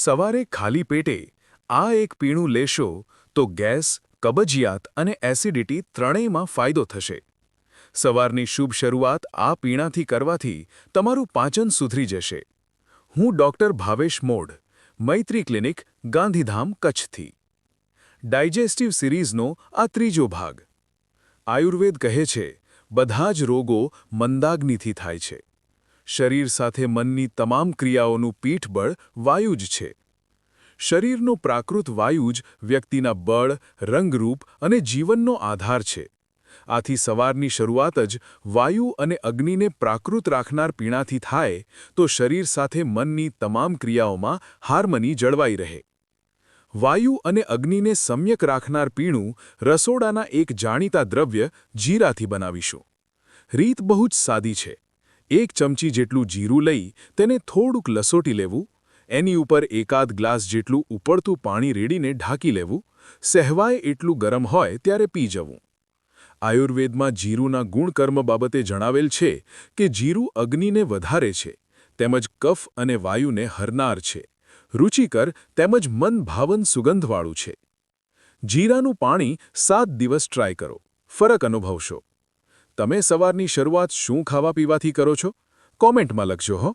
સવારે ખાલી પેટે આ એક પીણું લેશો તો ગેસ, કબજિયાત અને એસિડિટી ત્રણેયમાં ફાયદો થશે. સવારની શુભ શરૂઆત આ પીણાથી કરવાથી તમારું પાચન સુધરી જશે. હું ડૉક્ટર ભાવેશ મોઢ, મૈત્રી ક્લિનિક, ગાંધીધામ, કચ્છથી. ડાયજેસ્ટિવ સિરીઝનો આ ત્રીજો ભાગ. આયુર્વેદ કહે છે, બધા જ રોગો મંદાગ્નિથી થાય છે. શરીર સાથે મનની તમામ ક્રિયાઓનું પીઠબળ વાયુ જ છે. શરીરનો પ્રાકૃત વાયુ જ વ્યક્તિના બળ, રંગરૂપ અને જીવનનો આધાર છે. આથી સવારની શરૂઆત જ વાયુ અને અગ્નિને પ્રાકૃત રાખનાર પીણાથી થાય તો શરીર સાથે મનની તમામ ક્રિયાઓમાં હાર્મની જળવાઈ રહે. વાયુ અને અગ્નિને સમ્યક રાખનાર પીણું રસોડાના એક જાણીતા દ્રવ્ય જીરાથી બનાવીશું. રીત બહુ જ સાદી છે. 1 ચમચી જેટલું જીરું લઈ તેને થોડુંક લસોટી લેવું, એની ઉપર એકાદ ગ્લાસ જેટલું ઉકળતું પાણી રેડીને ઢાંકી લેવું, સહેવાય એટલું ગરમ હોય ત્યારે પી જવું. આયુર્વેદમાં જીરુંના ગુણકર્મ બાબતે જણાવેલ છે કે જીરું અગ્નિને વધારે છે, તેમજ કફ અને વાયુને હરનાર છે, રુચિકર તેમજ મન ભાવન સુગંધવાળું છે. જીરાનું પાણી 7 દિવસ ટ્રાય કરો, ફરક અનુભવશો. તમે સવારની શરૂઆત શું ખાવા પીવાથી કરો છો? કોમેન્ટમાં લખજો હો.